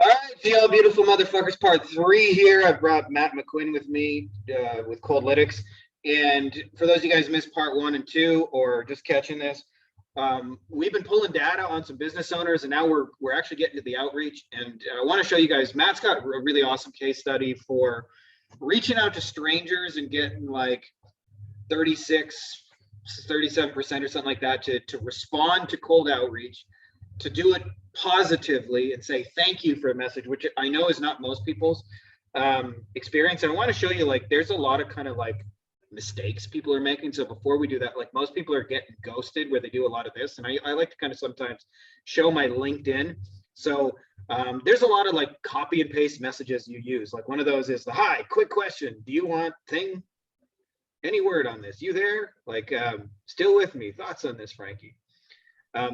All right, y'all beautiful motherfuckers, part three here. I've brought Matt McQuinn with me with Coldlytics. And for those of you guys who missed part one and two or just catching this, we've been pulling data on some business owners and now we're actually getting to the outreach. And I want to show you guys, Matt's got a really awesome case study for reaching out to strangers and getting like 37% or something like that to respond to cold outreach, to do it positively and say thank you for a message, which I know is not most people's experience. And I want to show you, like, there's a lot of kind of like mistakes people are making. So before we do that, like, most people are getting ghosted where they do a lot of this. And I like to kind of sometimes show my LinkedIn. So there's a lot of like copy and paste messages you use. Like one of those is the hi, quick question. Do you want thing? Any word on this? You there? Like, still with me? Thoughts on this, Frankie?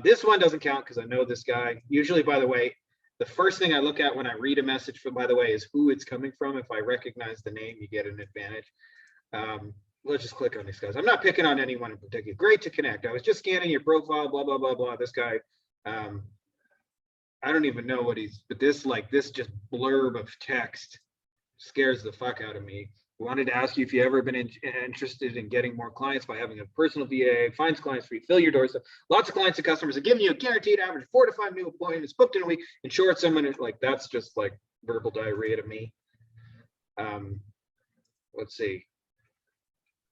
This one doesn't count because I know this guy. Usually, by the way, the first thing I look at when I read a message, by the way, is who it's coming from. If I recognize the name, you get an advantage. Let's just click on these guys. I'm not picking on anyone in particular. Great to connect. I was just scanning your profile, blah, blah, blah, blah. This guy, I don't even know what he's, but this just blurb of text scares the fuck out of me. Wanted to ask you if you ever been interested in getting more clients by having a personal VA, finds clients for you, fill your doors. Lots of clients and customers are giving you a guaranteed average 4 to 5 new appointments booked in a week. In short, someone is like, that's just like verbal diarrhea to me. Let's see.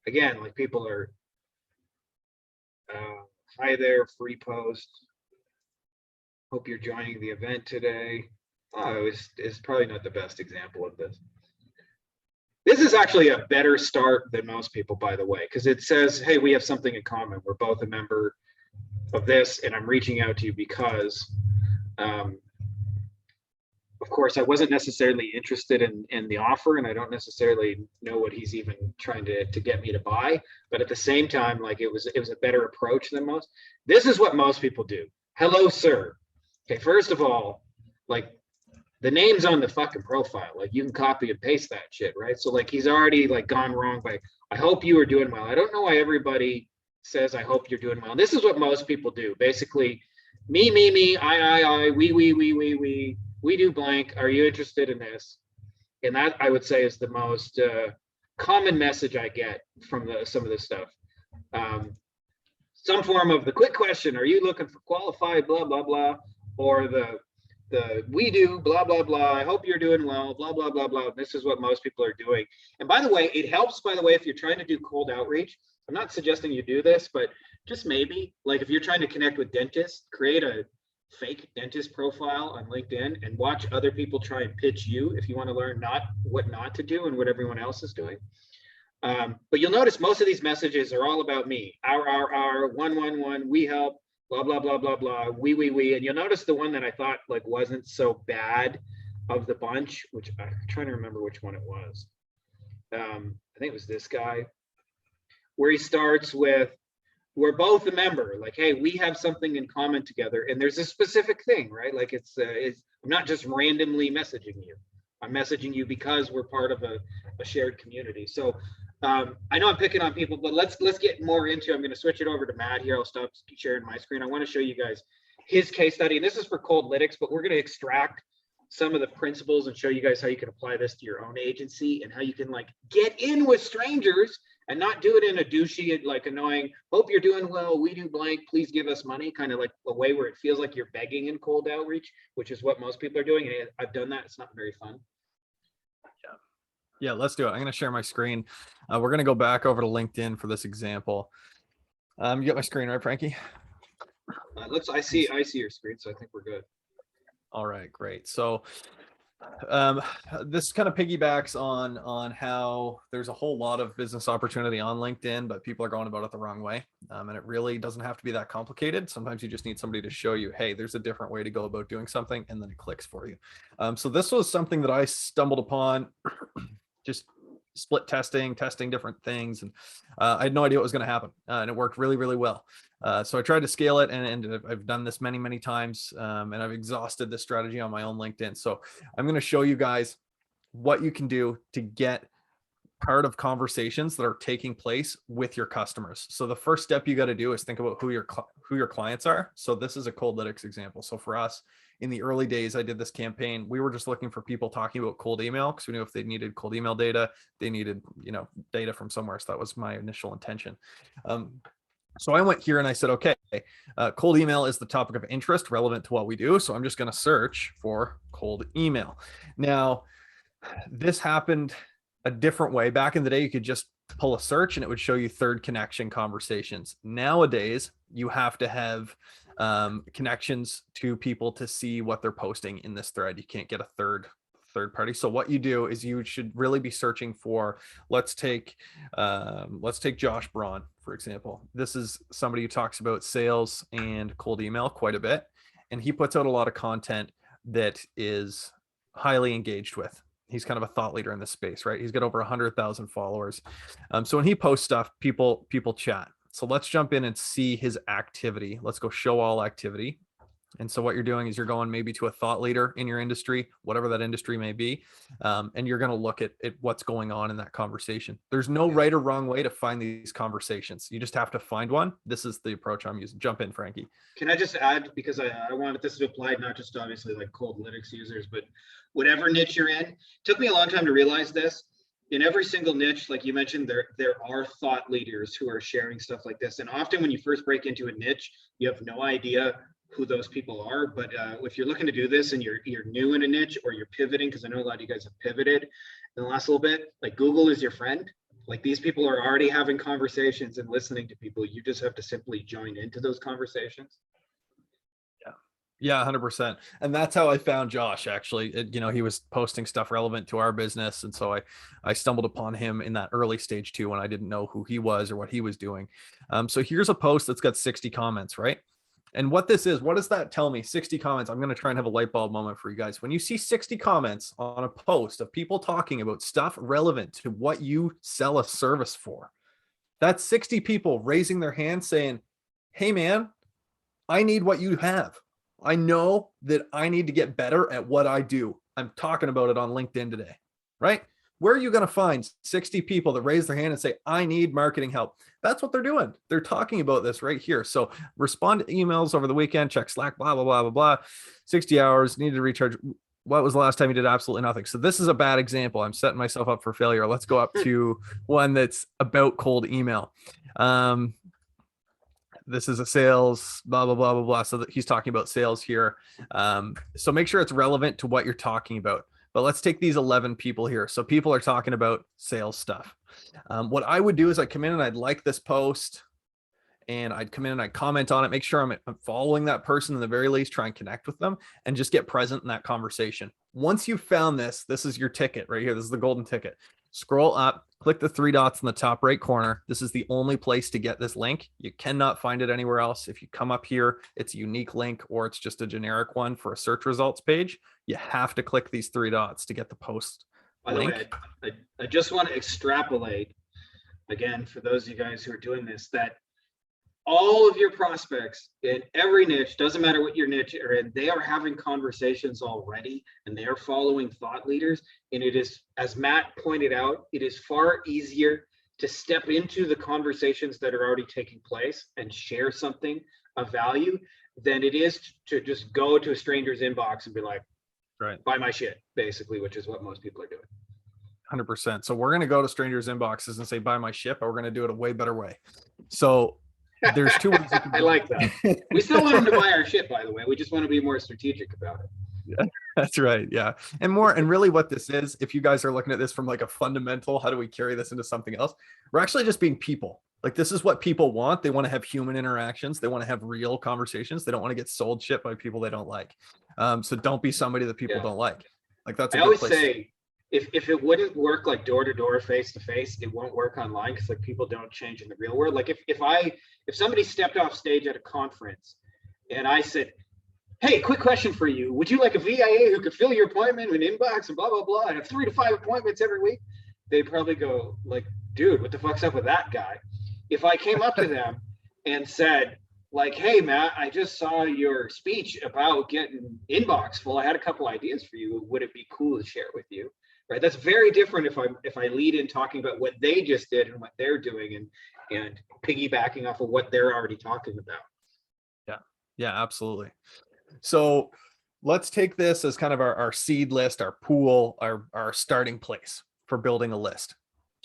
Again, like people are, hi there, free post. Hope you're joining the event today. Oh, it's probably not the best example of this. This is actually a better start than most people, by the way, because it says, hey, we have something in common. We're both a member of this, and I'm reaching out to you because, of course, I wasn't necessarily interested in the offer, and I don't necessarily know what he's even trying to get me to buy. But at the same time, like it was a better approach than most. This is what most people do. Hello, sir. Okay, first of all, like, the name's on the fucking profile. Like, you can copy and paste that shit, right? So like he's already like gone wrong by, I hope you are doing well. I don't know why everybody says I hope you're doing well. This is what most people do. Basically, me, I, we do blank. Are you interested in this? And that, I would say, is the most common message I get from some of this stuff. Some form of the quick question, are you looking for qualified, blah, blah, blah, or the we do blah blah blah, I hope you're doing well, blah blah blah blah. This is what most people are doing. And by the way, it helps, by the way, if you're trying to do cold outreach. I'm not suggesting you do this, but just maybe, like, if you're trying to connect with dentists, create a fake dentist profile on LinkedIn and watch other people try and pitch you if you want to learn what not to do and what everyone else is doing. But you'll notice most of these messages are all about me. Our 111, we help, blah, blah, blah, blah, blah, we. And you'll notice the one that I thought like wasn't so bad of the bunch, which I'm trying to remember which one it was. I think it was this guy, where he starts with, we're both a member, like, hey, we have something in common together. And there's a specific thing, right? Like it's I'm not just randomly messaging you. I'm messaging you because we're part of a shared community. So I know I'm picking on people, but let's get more into, I'm going to switch it over to Matt here. I'll stop sharing my screen. I want to show you guys his case study. And this is for Coldlytics, but we're going to extract some of the principles and show you guys how you can apply this to your own agency and how you can like get in with strangers and not do it in a douchey, like annoying, hope you're doing well, we do blank, please give us money, kind of like a way where it feels like you're begging in cold outreach, which is what most people are doing. And I've done that. It's not very fun. Yeah, let's do it. I'm going to share my screen. We're going to go back over to LinkedIn for this example. You got my screen, right, Frankie? I see your screen, so I think we're good. All right, great. So this kind of piggybacks on how there's a whole lot of business opportunity on LinkedIn, but people are going about it the wrong way. And it really doesn't have to be that complicated. Sometimes you just need somebody to show you, hey, there's a different way to go about doing something, and then it clicks for you. So this was something that I stumbled upon just split testing different things. And I had no idea what was going to happen. And it worked really, really well. So I tried to scale it, and I've done this many, many times. And I've exhausted this strategy on my own LinkedIn. So I'm going to show you guys what you can do to get part of conversations that are taking place with your customers. So the first step you got to do is think about who your clients are. So this is a Coldlytics example. So for us, in the early days, I did this campaign. We were just looking for people talking about cold email because we knew if they needed cold email data, they needed, data from somewhere. So that was my initial intention. So I went here and I said, okay, cold email is the topic of interest relevant to what we do. So I'm just going to search for cold email. Now, this happened a different way. Back in the day, you could just pull a search and it would show you third connection conversations. Nowadays, you have to have connections to people to see what they're posting in this thread. You can't get a third party. So what you do is you should really be searching for, let's take Josh Braun, for example. This is somebody who talks about sales and cold email quite a bit. And he puts out a lot of content that is highly engaged with. He's kind of a thought leader in this space, right? He's got over 100,000 followers. So when he posts stuff, people chat. So let's jump in and see his activity. Let's go show all activity. And so what you're doing is you're going maybe to a thought leader in your industry, whatever that industry may be, and you're going to look at what's going on in that conversation. There's no right or wrong way to find these conversations. You just have to find one. This is the approach I'm using. Jump in, Frankie. Can I just add, because I wanted this to apply not just obviously like Coldlytics users, but whatever niche you're in. It took me a long time to realize this. In every single niche, like you mentioned, there are thought leaders who are sharing stuff like this. And often when you first break into a niche, you have no idea who those people are. But if you're looking to do this and you're new in a niche or you're pivoting, because I know a lot of you guys have pivoted in the last little bit, like Google is your friend. Like these people are already having conversations and listening to people. You just have to simply join into those conversations. Yeah, 100%. And that's how I found Josh, actually. He was posting stuff relevant to our business. And so I stumbled upon him in that early stage too, when I didn't know who he was or what he was doing. So here's a post that's got 60 comments, right? And what this is, what does that tell me? 60 comments. I'm going to try and have a light bulb moment for you guys. When you see 60 comments on a post of people talking about stuff relevant to what you sell a service for, that's 60 people raising their hand saying, hey man, I need what you have. I know that I need to get better at what I do. I'm talking about it on LinkedIn today, right? Where are you going to find 60 people that raise their hand and say, I need marketing help? That's what they're doing. They're talking about this right here. So respond to emails over the weekend, check Slack, blah, blah, blah, blah, blah. 60 hours, needed to recharge. What was the last time you did absolutely nothing? So this is a bad example. I'm setting myself up for failure. Let's go up to one that's about cold email. This is a sales, blah, blah, blah, blah, blah. So that he's talking about sales here. So make sure it's relevant to what you're talking about. But let's take these 11 people here. So people are talking about sales stuff. What I would do is I'd come in and I'd like this post and I'd come in and I'd comment on it, make sure I'm following that person in the very least, try and connect with them and just get present in that conversation. Once you've found this is your ticket right here. This is the golden ticket. Scroll up, click the 3 dots in the top right corner. This is the only place to get this link. You cannot find it anywhere else. If you come up here, it's a unique link or it's just a generic one for a search results page. You have to click these 3 dots to get the post link. By the way, I just want to extrapolate again for those of you guys who are doing this, that all of your prospects in every niche, doesn't matter what your niche are in, they are having conversations already and they are following thought leaders. And it is, as Matt pointed out, it is far easier to step into the conversations that are already taking place and share something of value than it is to just go to a stranger's inbox and be like, right, buy my shit, basically, which is what most people are doing. 100%. So we're going to go to strangers' inboxes and say, buy my shit, but we're going to do it a way better way. So there's 2 ways you can I like that. We still want them to buy our shit, by the way. We just want to be more strategic about it. Yeah, that's right. Yeah. And really what this is, if you guys are looking at this from like a fundamental, how do we carry this into something else? We're actually just being people. Like this is what people want. They want to have human interactions. They want to have real conversations. They don't want to get sold shit by people they don't like. So don't be somebody that people don't like. Like that's a I good always place. say, if it wouldn't work like door to door, face to face, it won't work online because like people don't change in the real world. Like if somebody stepped off stage at a conference and I said, hey, quick question for you. Would you like a VIA who could fill your appointment with an inbox and blah, blah, blah, and have 3 to 5 appointments every week? They'd probably go like, dude, what the fuck's up with that guy? If I came up to them and said like, hey, Matt, I just saw your speech about getting inbox full. I had a couple ideas for you. Would it be cool to share with you? Right. That's very different if I lead in talking about what they just did and what they're doing and piggybacking off of what they're already talking about. Yeah. Yeah, absolutely. So let's take this as kind of our seed list, our pool, our starting place for building a list.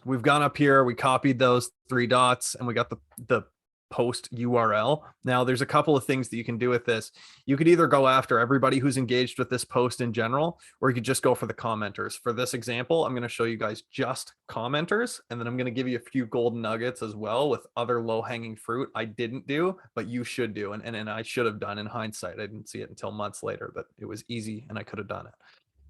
We've gone up here, we copied those 3 dots, and we got the post URL. Now there's a couple of things that you can do with this. You could either go after everybody who's engaged with this post in general, or you could just go for the commenters. For this example, I'm going to show you guys just commenters, and then I'm going to give you a few golden nuggets as well with other low-hanging fruit I didn't do, but you should do, and I should have done in hindsight. I didn't see it until months later, but it was easy and I could have done it.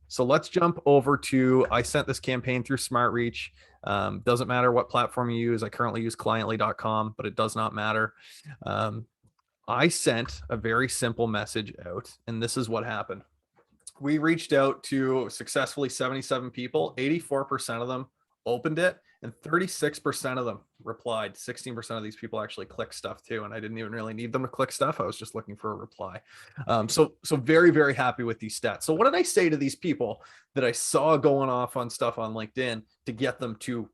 So let's jump over to, I sent this campaign through SmartReach. Doesn't matter what platform you use. I currently use cliently.com, but it does not matter. I sent a very simple message out, and this is what happened. We reached out to successfully 77 people. 84% of them opened it, and 36% of them replied. 16% of these people actually clicked stuff too, and I didn't even really need them to click stuff. I was just looking for a reply. So very, very happy with these stats. So what did I say to these people that I saw going off on stuff on LinkedIn to get them to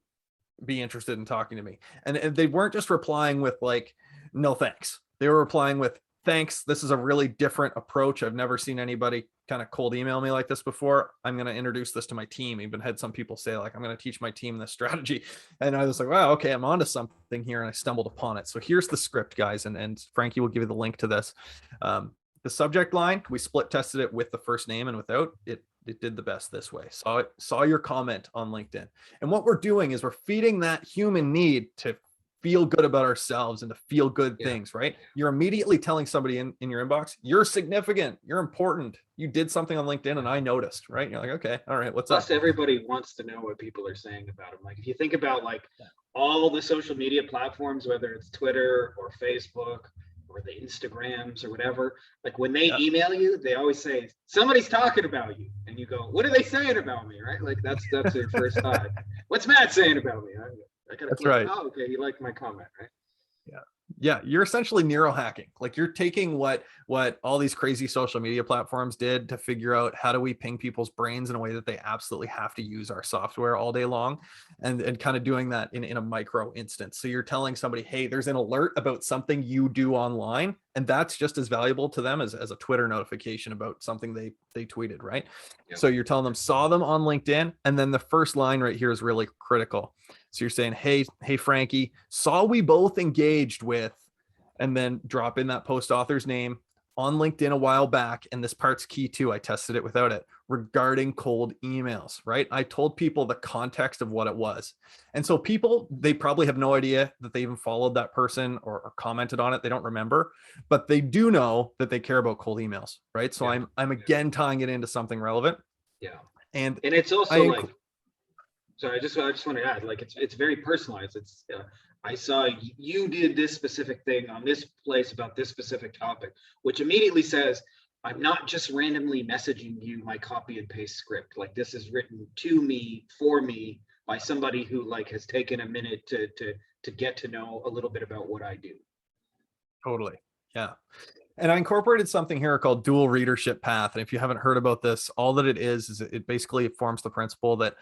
be interested in talking to me? And they weren't just replying with like, no thanks. They were replying with, thanks. This is a really different approach. I've never seen anybody kind of cold email me like this before. I'm going to introduce this to my team. Even had some people say like, I'm going to teach my team this strategy. And I was like, wow, okay, I'm onto something here. And I stumbled upon it. So here's the script, guys. And Frankie will give you the link to this. The subject line, we split tested it with the first name and without it. It did the best this way. Saw your comment on LinkedIn. And what we're doing is we're feeding that human need to feel good about ourselves and to feel good things, right? You're immediately telling somebody in your inbox, you're significant, you're important. You did something on LinkedIn and I noticed, right? You're like, okay, all right, what's up? Plus, everybody wants to know what people are saying about them. Like if you think about like all the social media platforms, whether it's Twitter or Facebook or the Instagrams or whatever, like when they email you, they always say, somebody's talking about you. And you go, what are they saying about me, right? Like that's your first thought. What's Matt saying about me? That's right. Oh, okay, you liked my comment, right? Yeah, you're essentially neurohacking. Like you're taking what all these crazy social media platforms did to figure out how do we ping people's brains in a way that they absolutely have to use our software all day long, and kind of doing that in a micro instance. So you're telling somebody, hey, there's an alert about something you do online, and that's just as valuable to them as a Twitter notification about something they tweeted, right? Yep. So you're telling them, saw them on LinkedIn, and then the first line right here is really critical. So you're saying, hey, Frankie, saw we both engaged with, and then drop in that post author's name on LinkedIn a while back. And this part's key too. I tested it without it, regarding cold emails, right? I told people the context of what it was. And so people, they probably have no idea that they even followed that person or commented on it. They don't remember, but they do know that they care about cold emails, right? So I'm again tying it into something relevant. Yeah. And it's also like, so I just want to add, like, it's very personalized. It's, I saw you did this specific thing on this place about this specific topic, which immediately says, I'm not just randomly messaging you my copy and paste script. Like this is written to me, for me, by somebody who like has taken a minute to get to know a little bit about what I do. Totally. Yeah. And I incorporated something here called dual readership path. And if you haven't heard about this, all that it is it basically forms the principle that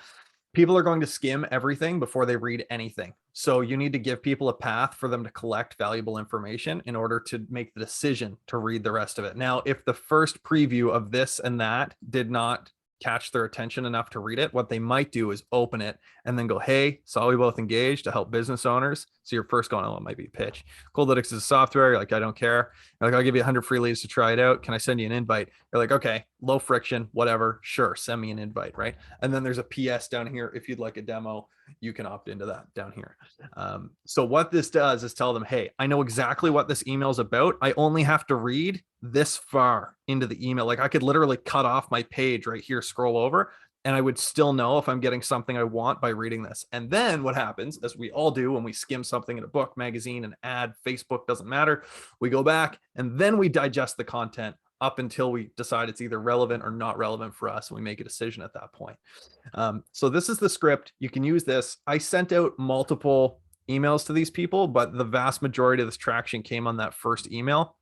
people are going to skim everything before they read anything. So you need to give people a path for them to collect valuable information in order to make the decision to read the rest of it. Now, if the first preview of this and that did not catch their attention enough to read it, what they might do is open it and then go, hey, saw we both engaged to help business owners. So you're first going, oh, it might be a pitch. Coldlytics is a software. You're like, I don't care. You're like, I'll give you 100 free leads to try it out. Can I send you an invite? You're like, okay, low friction, whatever. Sure, send me an invite, right? And then there's a PS down here. If you'd like a demo, you can opt into that down here. So what this does is tell them, hey, I know exactly what this email is about. I only have to read this far into the email. Like I could literally cut off my page right here, scroll over, and I would still know if I'm getting something I want by reading this. And then what happens, as we all do when we skim something in a book, magazine, an ad, Facebook, doesn't matter. We go back and then we digest the content up until we decide it's either relevant or not relevant for us. And we make a decision at that point. So this is the script. You can use this. I sent out multiple emails to these people, but the vast majority of this traction came on that first email.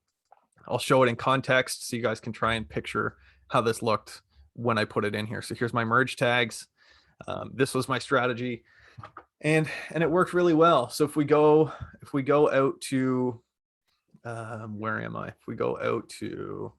I'll show it in context so you guys can try and picture how this looked when I put it in here. So here's my merge tags. This was my strategy, and it worked really well. So if we go out to where am I? If we go out to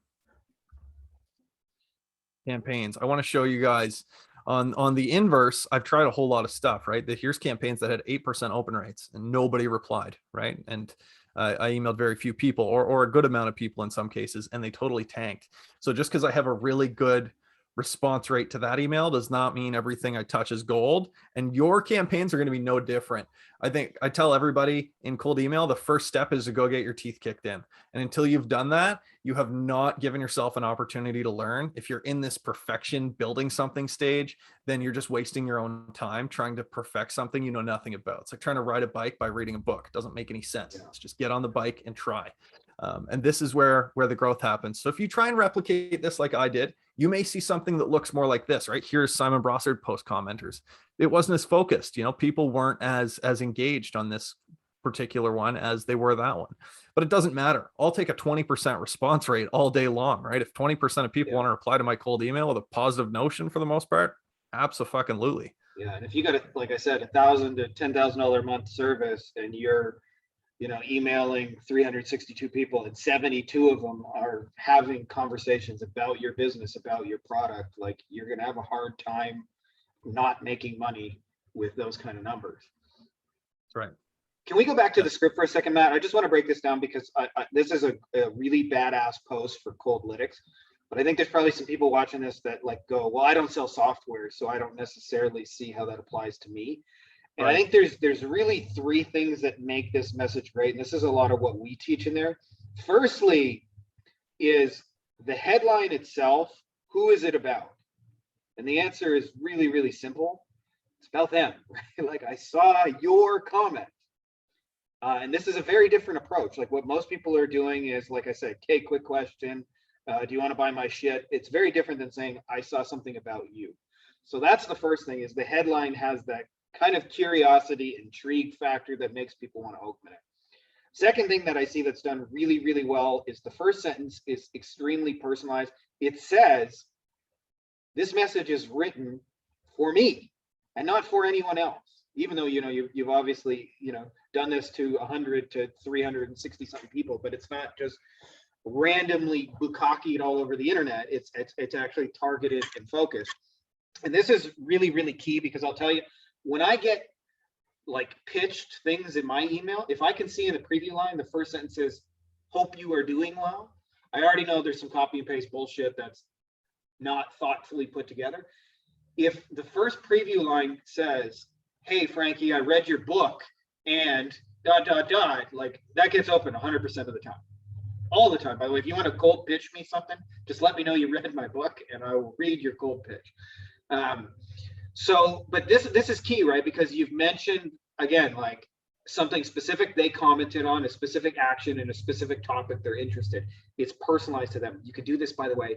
campaigns. I want to show you guys on the inverse. I've tried a whole lot of stuff, right? Here's campaigns that had 8% open rates and nobody replied, right? And I emailed very few people or a good amount of people in some cases, and they totally tanked. So just because I have a really good response rate to that email does not mean everything I touch is gold, and your campaigns are going to be no different. I think I tell everybody in cold email, the first step is to go get your teeth kicked in. And until you've done that, you have not given yourself an opportunity to learn. If you're in this perfection building something stage, then you're just wasting your own time trying to perfect something you know nothing about. It's like trying to ride a bike by reading a book. It doesn't make any sense. It's just get on the bike and try. And this is where the growth happens. So if you try and replicate this like I did, you may see something that looks more like this, right? Here's Simon Brossard post commenters. It wasn't as focused, people weren't as engaged on this particular one as they were that one. But it doesn't matter. I'll take a 20% response rate all day long, right? If 20% of people want to reply to my cold email with a positive notion for the most part, absolutely. Yeah, and if you got like I said, $1,000 to $10,000 a month service, and you're emailing 362 people and 72 of them are having conversations about your business, about your product, like you're going to have a hard time not making money with those kind of numbers. That's right. Can we go back to the script for a second, Matt? I just want to break this down because this is a really badass post for Coldlytics, but I think there's probably some people watching this that like go, well, I don't sell software, so I don't necessarily see how that applies to me. And right. I think there's really three things that make this message great. And this is a lot of what we teach in there. Firstly is the headline itself. Who is it about? And the answer is really, really simple. It's about them, right? Like I saw your comment. And this is a very different approach. Like what most people are doing is, like I said, okay, quick question. Do you want to buy my shit? It's very different than saying, I saw something about you. So that's the first thing, is the headline has that kind of curiosity, intrigue factor that makes people want to open it. Second thing that I see that's done really, really well is the first sentence is extremely personalized. It says, this message is written for me and not for anyone else. Even though, you've obviously, done this to 100 to 360 something people, but it's not just randomly bukkakied all over the internet. It's actually targeted and focused. And this is really, really key, because I'll tell you, when I get like pitched things in my email, if I can see in the preview line, the first sentence is, hope you are doing well, I already know there's some copy and paste bullshit that's not thoughtfully put together. If the first preview line says, hey, Frankie, I read your book and ... like that gets open 100% of the time, all the time. By the way, if you want to cold pitch me something, just let me know you read my book and I will read your cold pitch. But this is key, right? Because you've mentioned, again, like something specific they commented on, a specific action and a specific topic they're interested. It's personalized to them. You can do this, by the way.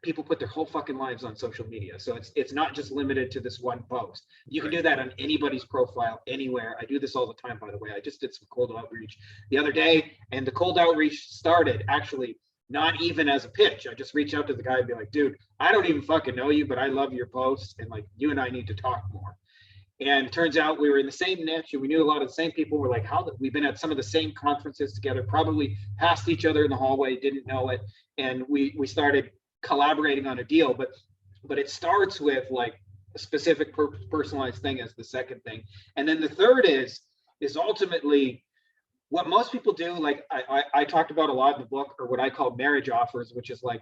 People put their whole fucking lives on social media. So it's not just limited to this one post. You can do that on anybody's profile, anywhere. I do this all the time, by the way. I just did some cold outreach the other day, and the cold outreach started actually not even as a pitch. I just reach out to the guy and be like, dude, I don't even fucking know you, but I love your posts, and like you and I need to talk more. And it turns out we were in the same niche, and we knew a lot of the same people. We're like, we've been at some of the same conferences together, probably passed each other in the hallway, didn't know it. And we started collaborating on a deal, but it starts with like a specific personalized thing as the second thing. And then the third is ultimately what most people do. Like I talked about a lot in the book, or what I call marriage offers, which is like,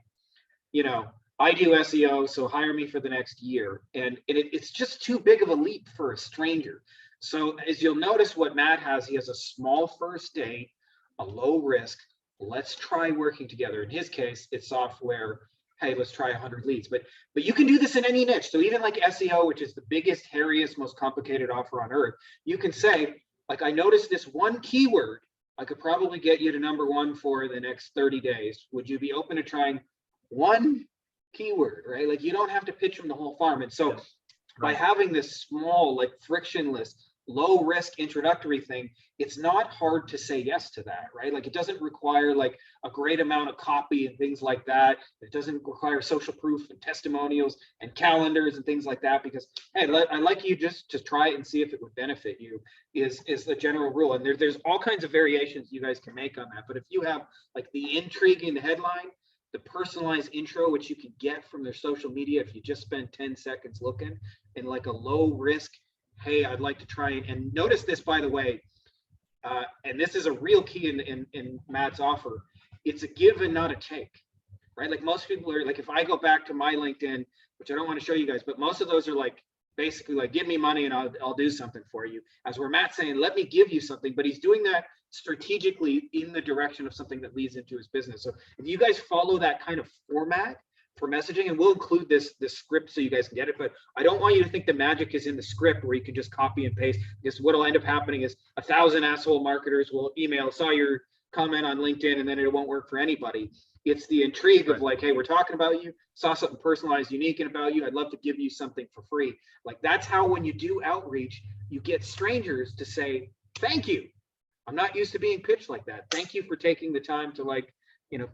I do SEO, so hire me for the next year. And it's just too big of a leap for a stranger. So as you'll notice, what Matt has, he has a small first date, a low risk, let's try working together. In his case, it's software. Hey, let's try 100 leads. But you can do this in any niche. So even like SEO, which is the biggest, hairiest, most complicated offer on earth, you can say, like, I noticed this one keyword, I could probably get you to #1 for the next 30 days. Would you be open to trying one keyword, right? Like you don't have to pitch them the whole farm. And so by having this small, like frictionless, low risk introductory thing, it's not hard to say yes to that, right? Like it doesn't require like a great amount of copy and things like that. It doesn't require social proof and testimonials and calendars and things like that, because hey, I'd like you just to try it and see if it would benefit you is the general rule. And there's all kinds of variations you guys can make on that. But if you have like the intrigue in the headline, the personalized intro, which you can get from their social media if you just spend 10 seconds looking, and like a low risk, hey, I'd like to try and notice this, by the way, and this is a real key in Matt's offer. It's a give and not a take, right? Like most people are like, if I go back to my LinkedIn, which I don't want to show you guys, but most of those are like, basically like, give me money and I'll do something for you. As where Matt's saying, let me give you something, but he's doing that strategically in the direction of something that leads into his business. So if you guys follow that kind of format for messaging, and we'll include this script so you guys can get it, but I don't want you to think the magic is in the script where you can just copy and paste, because what'll end up happening is 1,000 asshole marketers will email, saw your comment on LinkedIn, and then it won't work for anybody. It's the intrigue of like, hey, we're talking about you, saw something personalized, unique and about you, I'd love to give you something for free. Like that's how, when you do outreach, you get strangers to say, thank you. I'm not used to being pitched like that. Thank you for taking the time to like,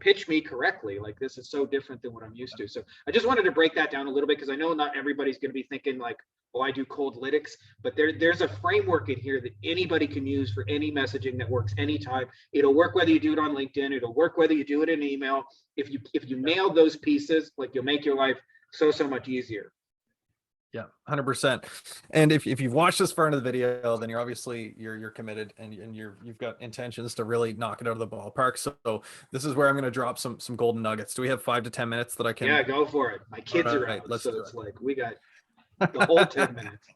pitch me correctly. Like this is so different than what I'm used to. So I just wanted to break that down a little bit, because I know not everybody's going to be thinking like, oh, I do Coldlytics, but there's a framework in here that anybody can use for any messaging that works anytime. It'll work whether you do it on LinkedIn. It'll work whether you do it in email. If you nail those pieces, like you'll make your life so much easier. Yeah, 100%. And if you've watched this far into the video, then you're obviously you're committed, and you've got intentions to really knock it out of the ballpark. So this is where I'm going to drop some golden nuggets. Do we have 5 to 10 minutes that I can? Yeah, go for it. My kids are right, out, so it's like we got the whole 10 minutes.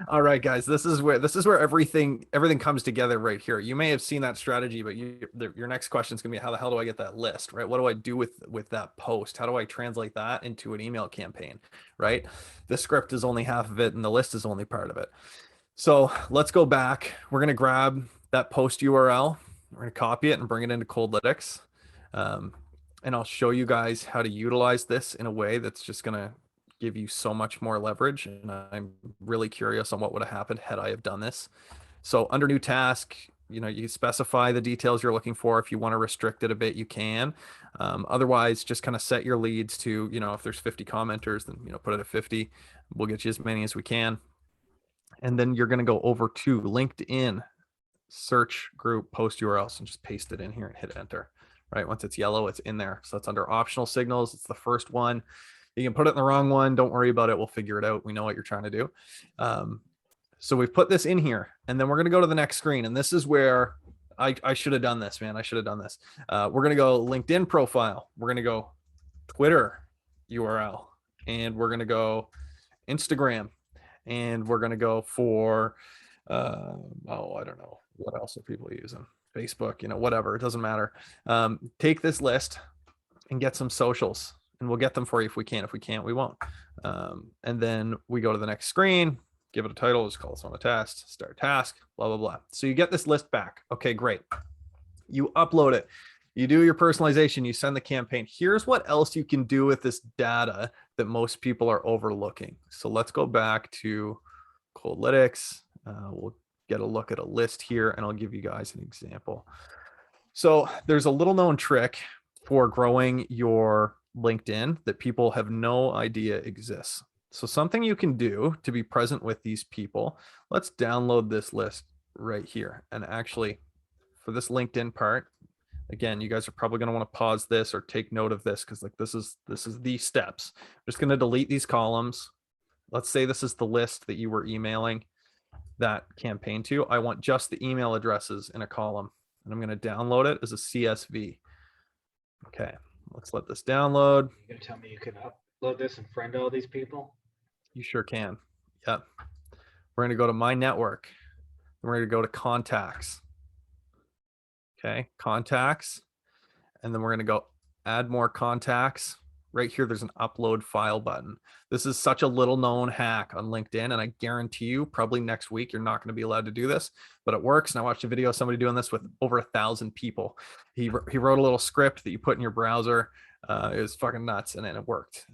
All right, guys, this is where everything comes together right here. You may have seen that strategy, but your next question is gonna be, how the hell do I get that list, right? What do I do with that post? How do I translate that into an email campaign, right? The script is only half of it, and the list is only part of it. So let's go back. We're gonna grab that post URL. We're gonna copy it and bring it into Coldlytics, and I'll show you guys how to utilize this in a way that's just gonna give you so much more leverage. And I'm really curious on what would have happened had I have done this. So under new task, you specify the details you're looking for. If you want to restrict it a bit, you can. Otherwise, just kind of set your leads to, if there's 50 commenters, then, put it at 50. We'll get you as many as we can. And then you're going to go over to LinkedIn, search group, post URLs, and just paste it in here and hit enter, right? Once it's yellow, it's in there. So that's under optional signals. It's the first one. You can put it in the wrong one. Don't worry about it. We'll figure it out. We know what you're trying to do. So we've put this in here, and then we're going to go to the next screen. And this is where I should have done this, man. I should have done this. We're going to go LinkedIn profile. We're going to go Twitter URL, and we're going to go Instagram, and we're going to go for, I don't know. What else are people using? Facebook, whatever. It doesn't matter. Take this list and get some socials. And we'll get them for you if we can. If we can't, we won't. And then we go to the next screen, give it a title, just call this one a test, start task, blah, blah, blah. So you get this list back. Okay, great. You upload it. You do your personalization. You send the campaign. Here's what else you can do with this data that most people are overlooking. So let's go back to Coldlytics. We'll get a look at a list here, and I'll give you guys an example. So there's a little known trick for growing your LinkedIn that people have no idea exists. So something you can do to be present with these people, let's download this list right here. And actually, for this LinkedIn part, again, you guys are probably going to want to pause this or take note of this, because like this is the steps. I'm just going to delete these columns. Let's say this is the list that you were emailing that campaign to. I want just the email addresses in a column, and I'm going to download it as a CSV. Okay. Let's let this download. You're gonna tell me you can upload this and friend all these people? You sure can. Yep. We're going to go to my network. We're going to go to contacts. Okay, contacts. And then we're going to go add more contacts. Right here, there's an upload file button. This is such a little known hack on LinkedIn, and I guarantee you probably next week you're not going to be allowed to do this, but it works. And I watched a video of somebody doing this with over 1,000 people. He wrote a little script that you put in your browser. It was fucking nuts, and then it worked.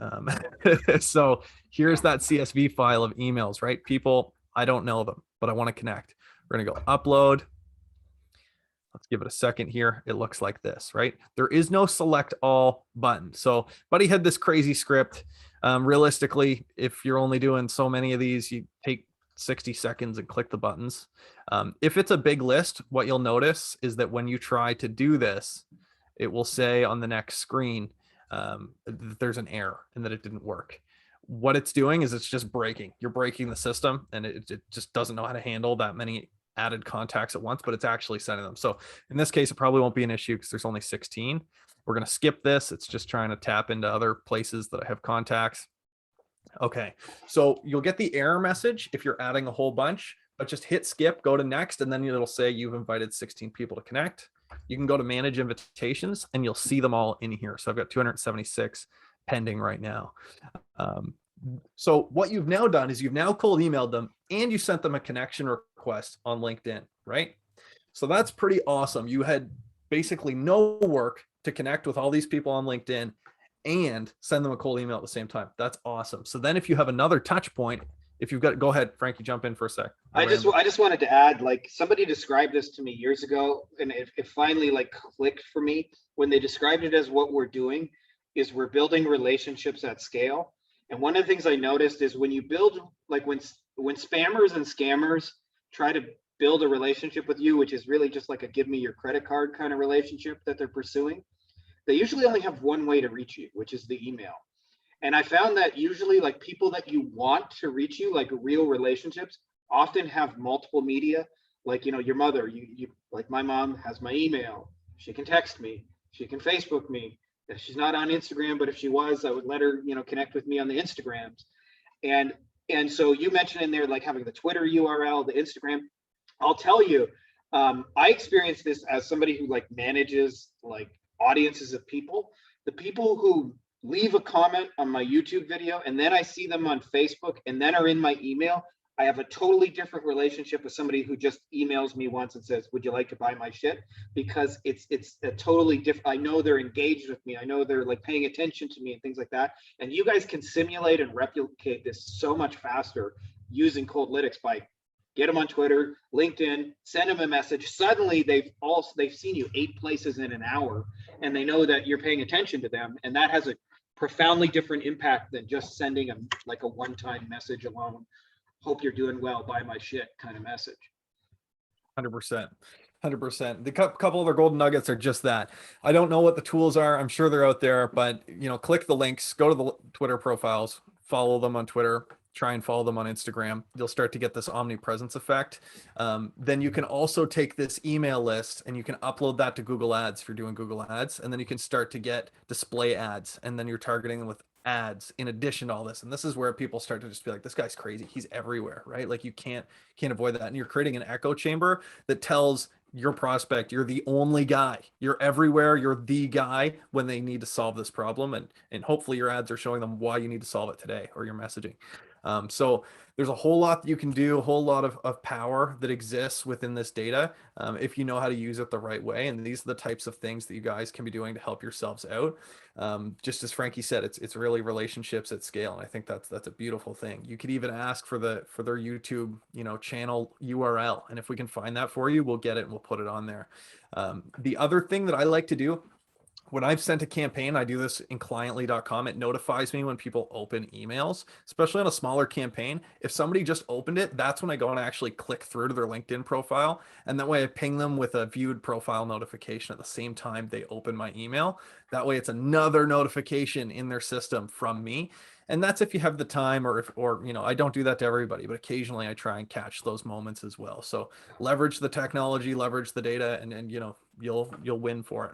So here's that CSV file of emails, right? People, I don't know them, but I want to connect. We're going to go upload. Let's give it a second here. It looks like this, right? There is no select all button. So Buddy had this crazy script. Realistically, if you're only doing so many of these, you take 60 seconds and click the buttons. If it's a big list, what you'll notice is that when you try to do this, it will say on the next screen that there's an error and that it didn't work. What it's doing is it's just breaking. You're breaking the system, and it just doesn't know how to handle that many added contacts at once, but it's actually sending them. So in this case, it probably won't be an issue because there's only 16. We're going to skip this. It's just trying to tap into other places that I have contacts. Okay, so you'll get the error message if you're adding a whole bunch, but just hit skip, go to next, and then it'll say you've invited 16 people to connect. You can go to manage invitations and you'll see them all in here. So I've got 276 pending right now. So what you've now done is you've now cold emailed them and you sent them a connection request on LinkedIn, right? So that's pretty awesome. You had basically no work to connect with all these people on LinkedIn and send them a cold email at the same time. That's awesome. So then if you have another touch point, if you've got, go ahead, Frankie, jump in for a sec. I just wanted to add, like, somebody described this to me years ago, and it finally like clicked for me when they described it as what we're doing is we're building relationships at scale. And one of the things I noticed is when you build, like when spammers and scammers try to build a relationship with you, which is really just like a give me your credit card kind of relationship that they're pursuing, they usually only have one way to reach you, which is the email. And I found that usually like people that you want to reach you, like real relationships, often have multiple media. Like, you know, your mother, you like my mom has my email. She can text me. She can Facebook me. If she's not on Instagram, but if she was, I would let her, you know, connect with me on the Instagrams. And so you mentioned in there, like having the Twitter URL, the Instagram. I'll tell you, I experienced this as somebody who like manages like audiences of people. The people who leave a comment on my YouTube video and then I see them on Facebook and then are in my email, I have a totally different relationship with somebody who just emails me once and says, would you like to buy my shit? Because it's a totally different, I know they're engaged with me. I know they're like paying attention to me and things like that. And you guys can simulate and replicate this so much faster using Coldlytics by get them on Twitter, LinkedIn, send them a message. Suddenly they've seen you 8 places in an hour and they know that you're paying attention to them. And that has a profoundly different impact than just sending them like a one-time message alone. Hope you're doing well, buy my shit kind of message. 100%. 100%. The couple of their golden nuggets are just that. I don't know what the tools are. I'm sure they're out there, but you know, click the links, go to the Twitter profiles, follow them on Twitter, try and follow them on Instagram. You'll start to get this omnipresence effect. Then you can also take this email list and you can upload that to Google Ads if you're doing Google Ads, and then you can start to get display ads, and then you're targeting them with ads in addition to all this. And this is where people start to just be like, this guy's crazy, he's everywhere, right? Like you can't avoid that. And you're creating an echo chamber that tells your prospect you're the only guy, you're everywhere, you're the guy when they need to solve this problem. And hopefully your ads are showing them why you need to solve it today, or your messaging. So there's a whole lot that you can do, a whole lot of power that exists within this data if you know how to use it the right way. And these are the types of things that you guys can be doing to help yourselves out. Just as Frankie said, it's really relationships at scale. And I think that's a beautiful thing. You could even ask for their YouTube, you know, channel URL. And if we can find that for you, we'll get it and we'll put it on there. The other thing that I like to do, when I've sent a campaign, I do this in cliently.com. It notifies me when people open emails, especially on a smaller campaign. If somebody just opened it, that's when I go and actually click through to their LinkedIn profile. And that way I ping them with a viewed profile notification at the same time they open my email. That way it's another notification in their system from me. And that's if you have the time, or you know, I don't do that to everybody, but occasionally I try and catch those moments as well. So leverage the technology, leverage the data, and you know, you'll win for it.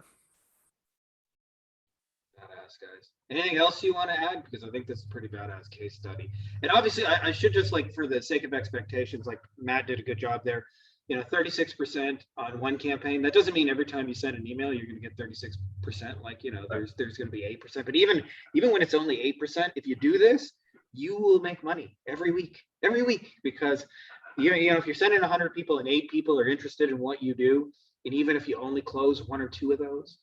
Badass, guys. Anything else you want to add? Because I think this is a pretty badass case study. And obviously I should just, like, for the sake of expectations, like Matt did a good job there. You know, 36% on one campaign. That doesn't mean every time you send an email, you're going to get 36%. Like, you know, there's going to be 8%, but even when it's only 8%, if you do this, you will make money every week, because you know, if you're sending 100 people and 8 people are interested in what you do, and even if you only close 1 or 2 of those,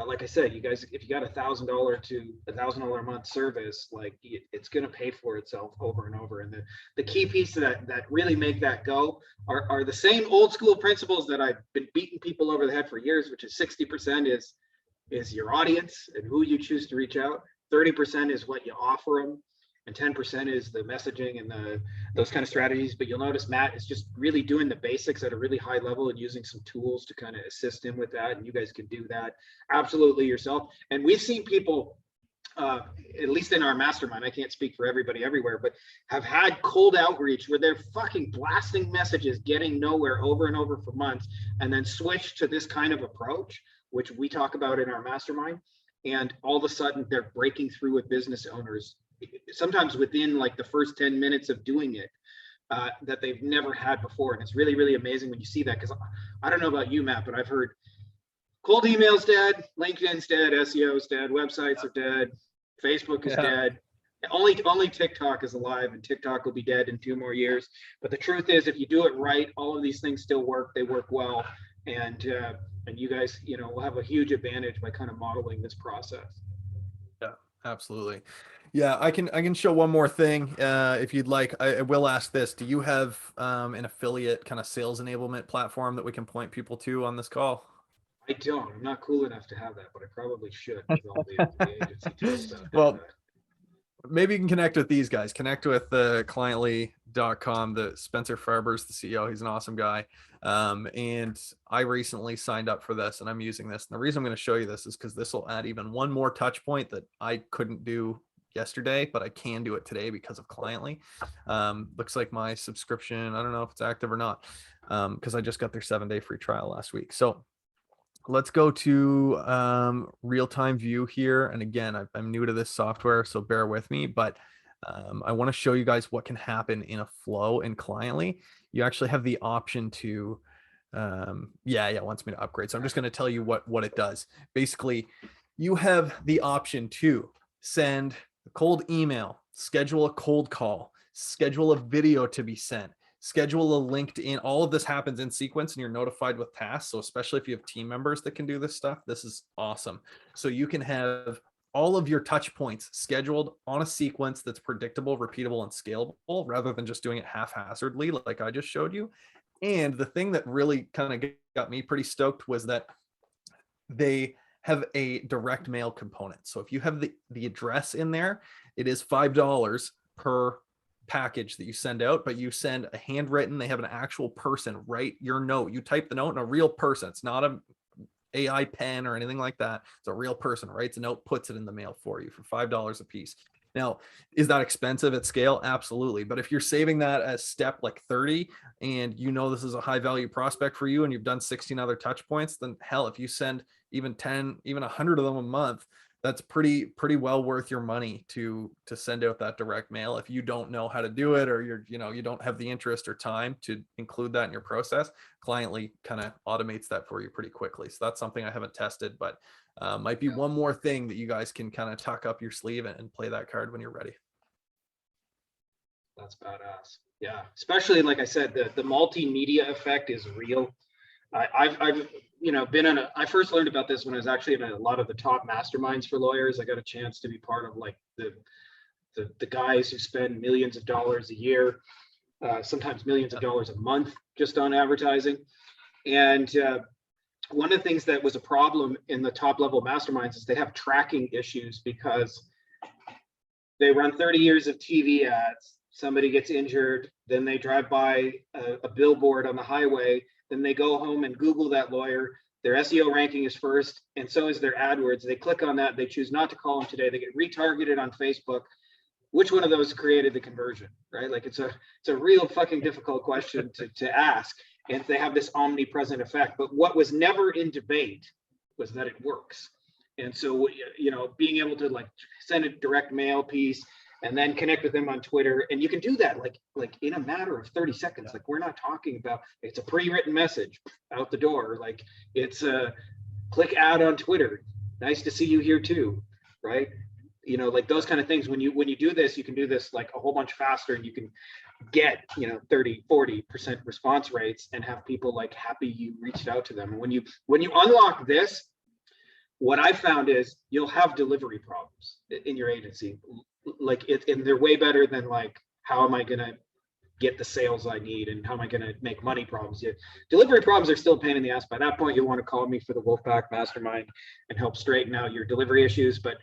like I said, you guys, if you got $1,000 to $1,000 a month service, like it's going to pay for itself over and over. And the key piece to that really make that go are the same old school principles that I've been beating people over the head for years, which is 60% is your audience and who you choose to reach out. 30% is what you offer them. and 10% is the messaging and those kind of strategies. But you'll notice Matt is just really doing the basics at a really high level and using some tools to kind of assist him with that. And you guys can do that absolutely yourself. And we've seen people, at least in our mastermind, I can't speak for everybody everywhere, but have had cold outreach where they're fucking blasting messages, getting nowhere over and over for months, and then switch to this kind of approach, which we talk about in our mastermind. And all of a sudden they're breaking through with business owners, sometimes within like the first 10 minutes of doing it, that they've never had before. And it's really, really amazing when you see that, because I don't know about you, Matt, but I've heard cold email's dead, LinkedIn's dead, SEO's dead, websites are dead, Facebook is dead. Only TikTok is alive, and TikTok will be dead in 2 more years. But the truth is, if you do it right, all of these things still work. They work well, and you guys, will have a huge advantage by kind of modeling this process. Yeah, absolutely. Yeah, I can show one more thing if you'd like. I will ask this: do you have an affiliate kind of sales enablement platform that we can point people to on this call? I don't. I'm not cool enough to have that, but I probably should with all the agency tools out there. Well, maybe you can connect with these guys. Connect with Cliently.com. The Spencer Farber's the CEO. He's an awesome guy. And I recently signed up for this, and I'm using this. And the reason I'm going to show you this is because this will add even one more touch point that I couldn't do yesterday, but I can do it today because of Cliently. Looks like my subscription, I don't know if it's active or not, because I just got their 7-day free trial last week. So let's go to real-time view here. And again, I'm new to this software, so bear with me, but I want to show you guys what can happen in a flow in Cliently. You actually have the option to, it wants me to upgrade. So I'm just going to tell you what it does. Basically, you have the option to send a cold email, schedule a cold call, schedule a video to be sent, schedule a LinkedIn. All of this happens in sequence, and you're notified with tasks. So especially if you have team members that can do this stuff, this is awesome. So you can have all of your touch points scheduled on a sequence that's predictable, repeatable, and scalable, rather than just doing it haphazardly like I just showed you. And the thing that really kind of got me pretty stoked was that they have a direct mail component. So if you have the address in there, it is $5 per package that you send out, but you send a handwritten, they have an actual person write your note. You type the note, and a real person, it's not a AI pen or anything like that. It's a real person writes a note, puts it in the mail for you for $5 a piece. Now, is that expensive at scale? Absolutely. But if you're saving that as step like 30, and this is a high value prospect for you, and you've done 16 other touch points, then hell, if you send even 10, even 100 of them a month, that's pretty well worth your money to send out that direct mail. If you don't know how to do it, or you don't have the interest or time to include that in your process, Cliently kind of automates that for you pretty quickly. So that's something I haven't tested, but might be one more thing that you guys can kind of tuck up your sleeve and play that card when you're ready. That's badass. Yeah, especially like I said, the multimedia effect is real. I've I first learned about this when I was actually in a lot of the top masterminds for lawyers. I got a chance to be part of like the guys who spend millions of dollars a year, sometimes millions of dollars a month just on advertising. And one of the things that was a problem in the top level masterminds is they have tracking issues, because they run 30 years of TV ads. Somebody gets injured, then they drive by a billboard on the highway, then they go home and Google that lawyer. Their SEO ranking is first, and so is their AdWords. They click on that. They choose not to call them today. They get retargeted on Facebook. Which one of those created the conversion, right? Like it's a real fucking difficult question to ask. And they have this omnipresent effect. But what was never in debate was that it works. And so, being able to like send a direct mail piece and then connect with them on Twitter. And you can do that like in a matter of 30 seconds. Like, we're not talking about, it's a pre-written message out the door. Like, it's a click ad on Twitter. Nice to see you here too, right? Like those kind of things. When you do this, you can do this like a whole bunch faster, and you can get 30-40% response rates and have people like happy you reached out to them. And when you unlock this, what I found is you'll have delivery problems in your agency. Like and they're way better than like, how am I gonna get the sales I need and how am I gonna make money problems? Delivery problems are still a pain in the ass. By that point, you'll want to call me for the Wolfpack Mastermind and help straighten out your delivery issues. But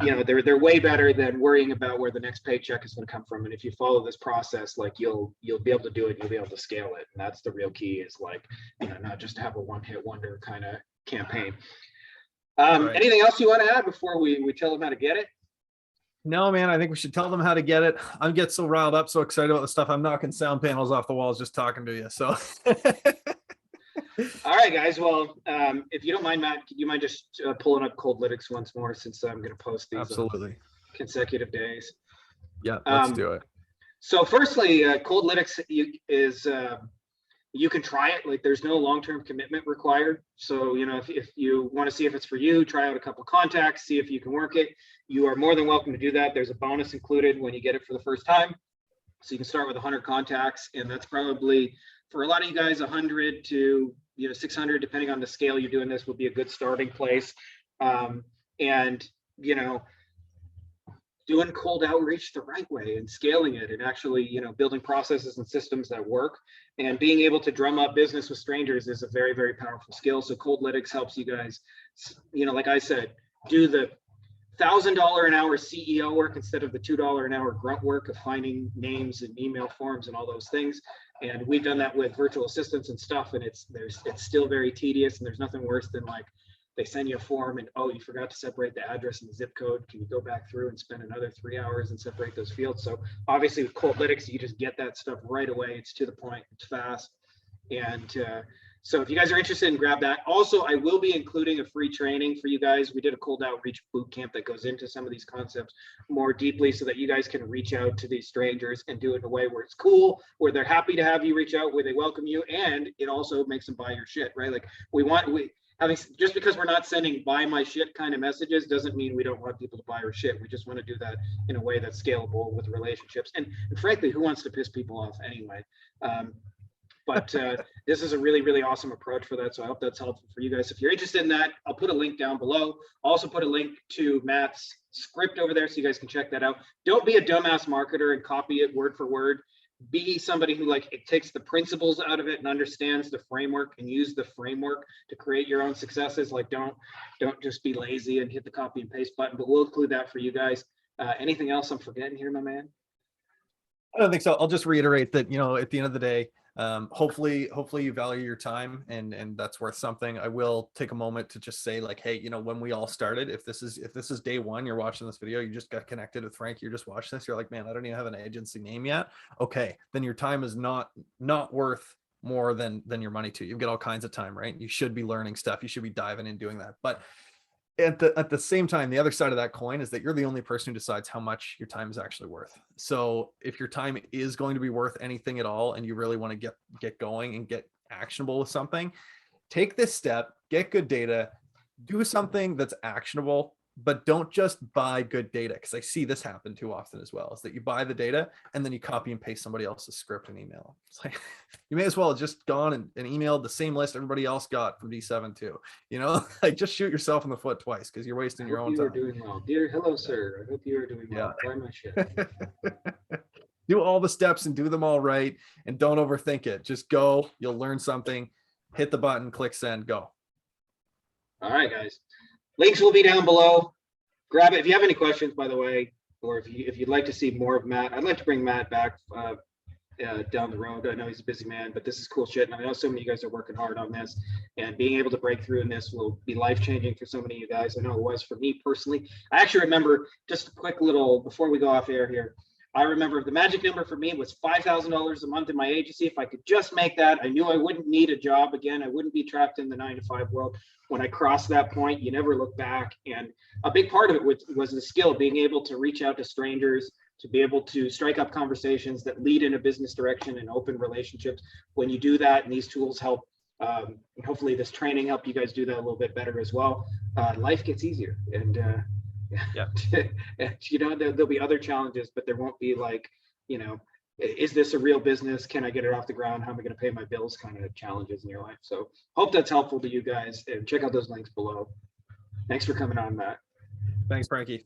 you know, they're way better than worrying about where the next paycheck is going to come from. And if you follow this process, like you'll be able to do it, you'll be able to scale it. And that's the real key, is like, you know, not just to have a one-hit wonder kind of campaign. Right. Anything else you want to add before we tell them how to get it? No, man, I think we should tell them how to get it. I'm getting so riled up, so excited about the stuff. I'm knocking sound panels off the walls just talking to you. So all right, guys. Well, if you don't mind, Matt, could you mind just pulling up Coldlytics once more, since I'm going to post these absolutely consecutive days. Yeah, let's do it. So firstly, Coldlytics is you can try it. Like, there's no long-term commitment required. So, you know, if you want to see if it's for you, try out a couple contacts, see if you can work it. You are more than welcome to do that. There's a bonus included when you get it for the first time. So you can start with 100 contacts, and that's probably, for a lot of you guys, 100 to 600, depending on the scale you're doing this, will be a good starting place. And you know, doing cold outreach the right way and scaling it, and actually, you know, building processes and systems that work, and being able to drum up business with strangers is a very, very powerful skill. So Coldlytics helps you guys, you know, like I said, do the $1,000 an hour CEO work instead of the $2 an hour grunt work of finding names and email forms and all those things. And we've done that with virtual assistants and stuff, and it's still very tedious, and there's nothing worse than like, they send you a form and, oh, you forgot to separate the address and the zip code. Can you go back through and spend another 3 hours and separate those fields? So obviously with Coldlytics, you just get that stuff right away. It's to the point, it's fast. And so if you guys are interested, grab that. Also, I will be including a free training for you guys. We did a cold outreach boot camp that goes into some of these concepts more deeply, so that you guys can reach out to these strangers and do it in a way where it's cool, where they're happy to have you reach out, where they welcome you, and it also makes them buy your shit, right? Like just because we're not sending buy my shit kind of messages doesn't mean we don't want people to buy our shit. We just want to do that in a way that's scalable with relationships. And frankly, who wants to piss people off anyway? But this is a really, really awesome approach for that. So I hope that's helpful for you guys. If you're interested in that, I'll put a link down below. I'll also put a link to Matt's script over there so you guys can check that out. Don't be a dumbass marketer and copy it word for word. Be somebody who it takes the principles out of it and understands the framework, and use the framework to create your own successes. Like, don't just be lazy and hit the copy and paste button, but we'll include that for you guys. Anything else I'm forgetting here, my man? I don't think so. I'll just reiterate that, you know, at the end of the day, hopefully you value your time, and that's worth something. I will take a moment to just say, like, hey, you know, when we all started, if this is day one, you're watching this video, you just got connected with Frank, you're just watching this, you're like, man, I don't even have an agency name yet. Okay, then your time is not worth more than your money too. You've got all kinds of time, right? You should be learning stuff. You should be diving in doing that. But at the same time, the other side of that coin is that you're the only person who decides how much your time is actually worth. So if your time is going to be worth anything at all, and you really want to get going and get actionable with something, take this step, get good data, do something that's actionable, but don't just buy good data. Because I see this happen too often as well, is that you buy the data and then you copy and paste somebody else's script and email. It's like, you may as well have just gone and emailed the same list everybody else got from D7 too. You know, like, just shoot yourself in the foot twice, because you're wasting your own time. You are doing well. Dear, hello, sir. I hope you are doing well. Buy my shit. Do all the steps and do them all right, and don't overthink it. Just go, you'll learn something, hit the button, click send, go. All right, guys. Links will be down below. Grab it. If you have any questions, by the way, or if you'd like to see more of Matt, I'd like to bring Matt back down the road. I know he's a busy man, but this is cool shit. And I know so many of you guys are working hard on this, and being able to break through in this will be life-changing for so many of you guys. I know it was for me personally. I actually remember, just a quick little, before we go off air here, I remember the magic number for me was $5,000 a month in my agency. If I could just make that, I knew I wouldn't need a job again. I wouldn't be trapped in the 9-to-5 world. When I crossed that point, you never look back. And a big part of it was the skill, being able to reach out to strangers, to be able to strike up conversations that lead in a business direction and open relationships. When you do that, and these tools help, and hopefully this training helped you guys do that a little bit better as well, life gets easier. And yeah. And, you know, there'll be other challenges, but there won't be like, you know, is this a real business? Can I get it off the ground? How am I going to pay my bills kind of challenges in your life? So hope that's helpful to you guys, and check out those links below. Thanks for coming on, Matt. Thanks, Frankie.